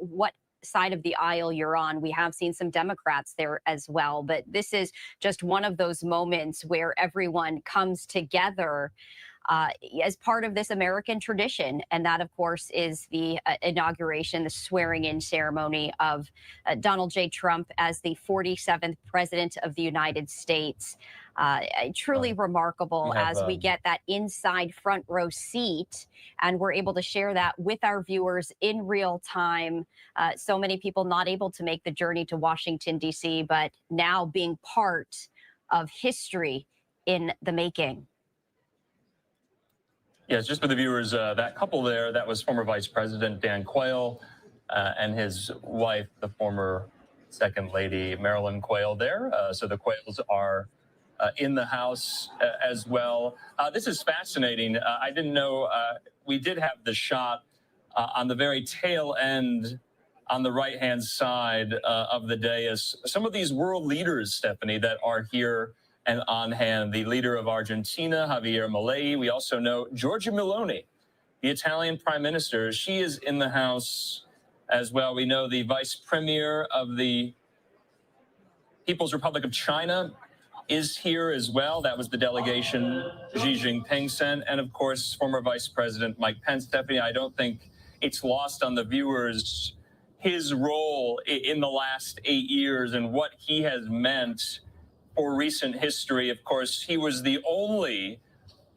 what side of the aisle you're on. We have seen some Democrats there as well, but this is just one of those moments where everyone comes together as part of this American tradition. And that, of course, is the inauguration, the swearing in ceremony of Donald J. Trump as the 47th president of the United States. Truly remarkable as we get that inside front row seat, and we're able to share that with our viewers in real time. So many people not able to make the journey to Washington, D.C., but now being part of history in the making. Yes, just for the viewers, that couple there, that was former Vice President Dan Quayle and his wife, the former Second Lady Marilyn Quayle there. So the Quayles are in the House as well. This is fascinating. I didn't know we did have the shot on the very tail end on the right-hand side of the dais. Some of these world leaders, Stephanie, that are here and on hand. The leader of Argentina, Javier Milei. We also know Giorgia Meloni, the Italian prime minister. She is in the House as well. We know the vice premier of the People's Republic of China is here as well. That was the delegation Xi Jinping sent. And of course, former Vice President Mike Pence. Stephanie, I don't think it's lost on the viewers his role in the last 8 years and what he has meant for recent history. Of course, he was the only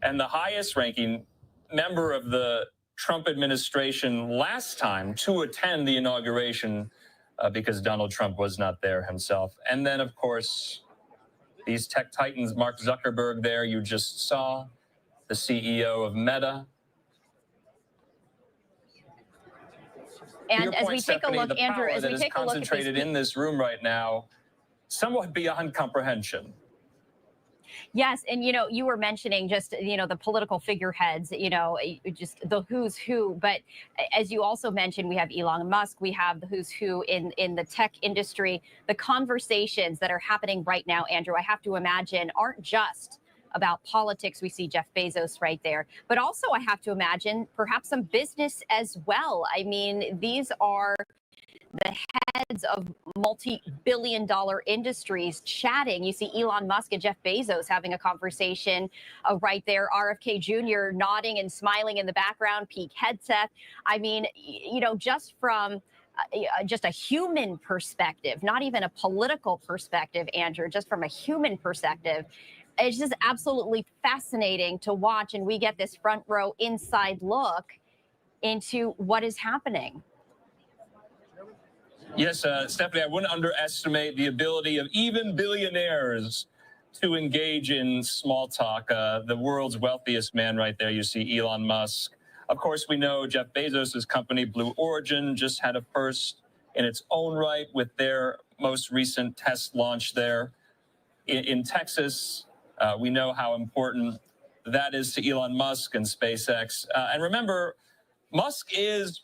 and the highest ranking member of the Trump administration last time to attend the inauguration because Donald Trump was not there himself. And then, of course, these tech titans, Mark Zuckerberg there, you just saw, the CEO of Meta. And as point, we take Stephanie, a look, Andrew, as we take a look at this, concentrated in this room right now, somewhat beyond comprehension. Yes, and you were mentioning just the political figureheads, just the who's who. But as you also mentioned, we have Elon Musk, we have the who's who in the tech industry. The conversations that are happening right now, Andrew, I have to imagine aren't just about politics. We see Jeff Bezos right there, but also I have to imagine perhaps some business as well. I mean, these are the heads of multi-billion-dollar industries chatting. You see Elon Musk and Jeff Bezos having a conversation right there. RFK Jr. nodding and smiling in the background. Pete Hegseth. I mean, just from just a human perspective, not even a political perspective, Andrew, just from a human perspective, it's just absolutely fascinating to watch. And we get this front row inside look into what is happening. Yes, Stephanie, I wouldn't underestimate the ability of even billionaires to engage in small talk. The world's wealthiest man right there, you see Elon Musk. Of course, we know Jeff Bezos' company, Blue Origin, just had a first in its own right with their most recent test launch there in Texas. We know how important that is to Elon Musk and SpaceX. And remember, Musk is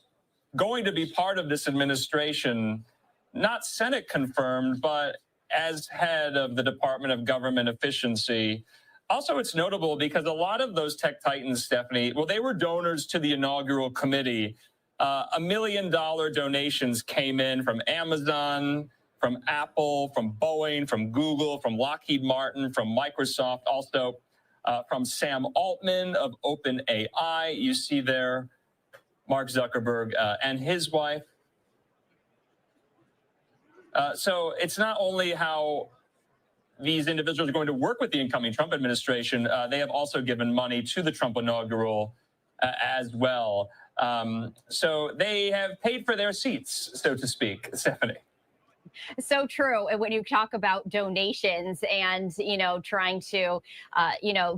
going to be part of this administration, not Senate confirmed, but as head of the Department of Government Efficiency. Also, it's notable because a lot of those tech titans, Stephanie, well, they were donors to the inaugural committee. $1 million donations came in from Amazon, from Apple, from Boeing, from Google, from Lockheed Martin, from Microsoft, also from Sam Altman of OpenAI. You see there Mark Zuckerberg and his wife. So it's not only how these individuals are going to work with the incoming Trump administration, they have also given money to the Trump inaugural as well. So they have paid for their seats, so to speak, Stephanie. So true. And when you talk about donations and, trying to,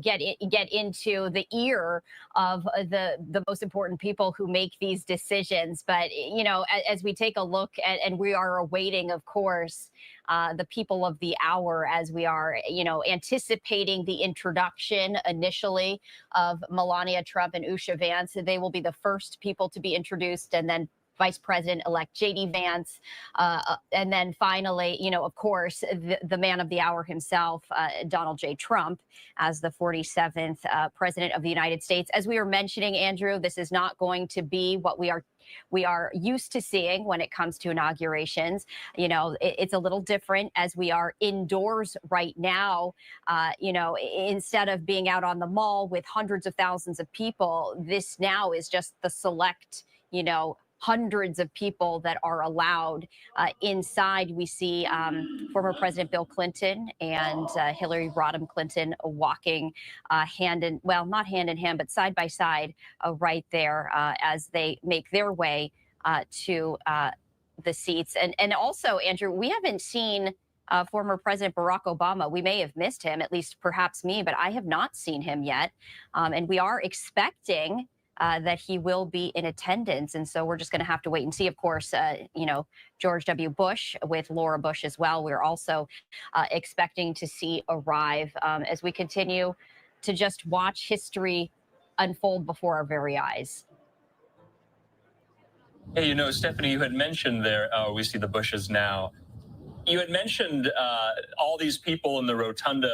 get into the ear of the most important people who make these decisions. But, as we take a look at, and we are awaiting, of course, the people of the hour as we are, anticipating the introduction initially of Melania Trump and Usha Vance. They will be the first people to be introduced, and then Vice President-elect JD Vance, and then finally, of course, the man of the hour himself, Donald J. Trump, as the 47th President of the United States. As we were mentioning, Andrew, this is not going to be what we are used to seeing when it comes to inaugurations. It's a little different as we are indoors right now. Instead of being out on the mall with hundreds of thousands of people, this now is just the select, hundreds of people that are allowed inside. We see former President Bill Clinton and Hillary Rodham Clinton walking not hand in hand, but side by side right there as they make their way to the seats. And also, Andrew, we haven't seen former President Barack Obama. We may have missed him, at least perhaps me, but I have not seen him yet. And we are expecting that he will be in attendance. And so we're just going to have to wait and see. Of course, George W. Bush with Laura Bush as well. We're also expecting to see arrive as we continue to just watch history unfold before our very eyes. Hey, Stephanie, you had mentioned there, we see the Bushes now. You had mentioned all these people in the rotunda.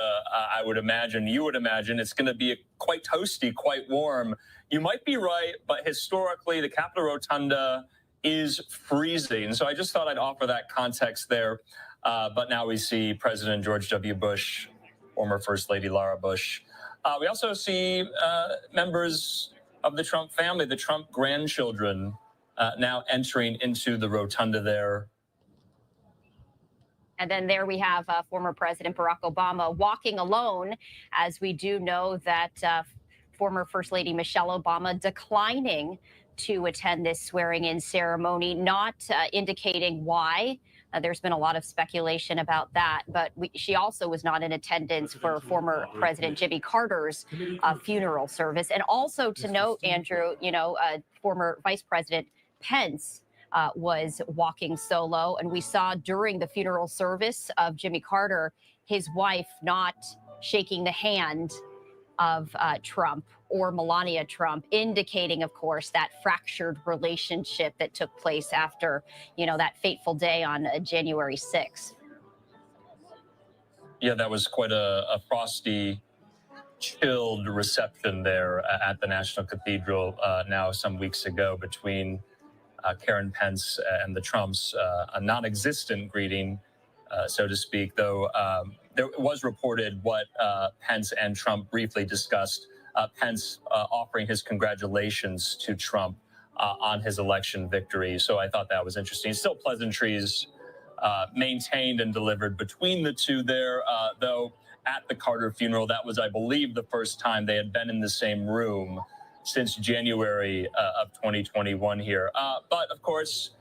You would imagine it's going to be quite toasty, quite warm. You might be right, but historically, the Capitol Rotunda is freezing. So I just thought I'd offer that context there. But now we see President George W. Bush, former First Lady Laura Bush. We also see members of the Trump family, the Trump grandchildren, now entering into the rotunda there. And then there we have former President Barack Obama walking alone, as we do know that former First Lady Michelle Obama declining to attend this swearing-in ceremony, not indicating why. There's been a lot of speculation about that, but she also was not in attendance for former President Jimmy Carter's funeral service. And also to note, Andrew, former Vice President Pence was walking solo. And we saw during the funeral service of Jimmy Carter, his wife not shaking the hand of Trump or Melania Trump, indicating, of course, that fractured relationship that took place after, that fateful day on January 6th. Yeah, that was quite a frosty, chilled reception there at the National Cathedral now some weeks ago between Karen Pence and the Trumps, a non-existent greeting, so to speak, though there was reported what Pence and Trump briefly discussed, Pence offering his congratulations to Trump on his election victory. So I thought that was interesting. Still pleasantries maintained and delivered between the two there, though at the Carter funeral, that was, I believe, the first time they had been in the same room since January of 2021 here. But of course,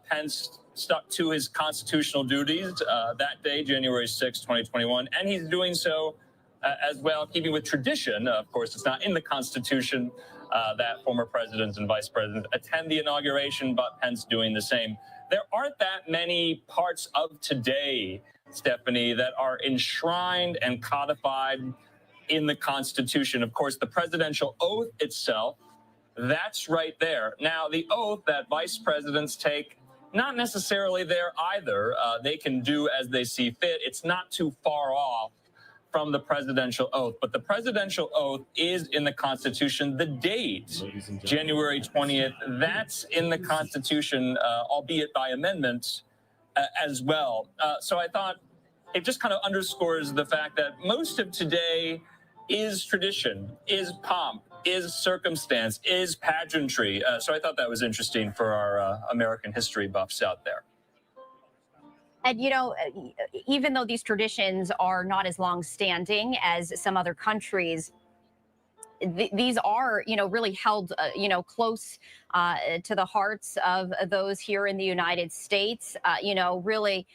Pence stuck to his constitutional duties that day, January 6, 2021, and he's doing so as well, keeping with tradition. Of course, it's not in the Constitution that former presidents and vice presidents attend the inauguration, but Pence doing the same. There aren't that many parts of today, Stephanie, that are enshrined and codified in the Constitution. Of course, the presidential oath itself, that's right there. Now, the oath that vice presidents take, not necessarily there either. They can do as they see fit. It's not too far off from the presidential oath, but the presidential oath is in the Constitution. The date, January 20th, that's in the Constitution, albeit by amendment as well. So I thought it just kind of underscores the fact that most of today is tradition, is pomp, is circumstance, is pageantry. So I thought that was interesting for our American history buffs out there. And, even though these traditions are not as long-standing as some other countries, these are, really held, close to the hearts of those here in the United States, really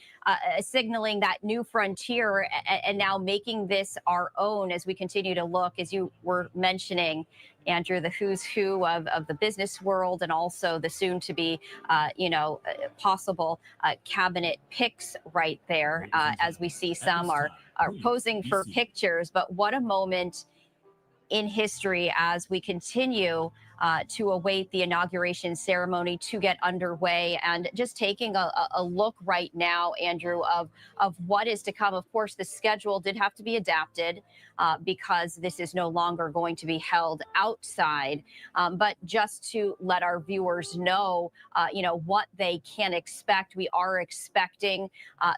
signaling that new frontier and now making this our own as we continue to look, as you were mentioning, Andrew, the who's who of the business world and also the soon to be, possible cabinet picks right there as we see some are posing for pictures. But what a moment in history as we continue to await the inauguration ceremony to get underway, and just taking a look right now, Andrew, of what is to come. Of course, the schedule did have to be adapted because this is no longer going to be held outside. But just to let our viewers know, what they can expect, we are expecting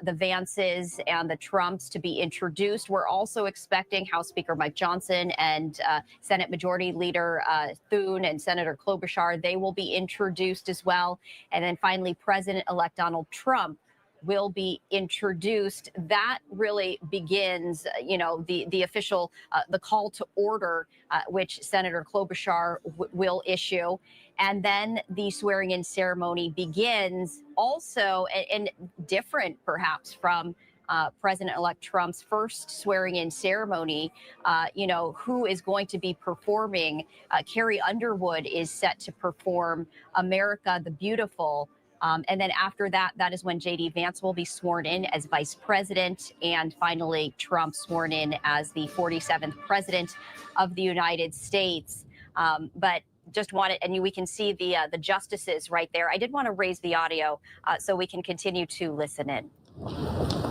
the Vances and the Trumps to be introduced. We're also expecting House Speaker Mike Johnson and Senate Majority Leader Thune and Senator Klobuchar. They will be introduced as well. And then finally, President-elect Donald Trump will be introduced. That really begins, the official, the call to order, which Senator Klobuchar will issue. And then the swearing in ceremony begins also, and different perhaps from President-elect Trump's first swearing in ceremony. Who is going to be performing? Carrie Underwood is set to perform America the Beautiful. And then after that, that is when JD Vance will be sworn in as vice president. And finally, Trump sworn in as the 47th president of the United States. But just wanted, and we can see the justices right there. I did want to raise the audio so we can continue to listen in.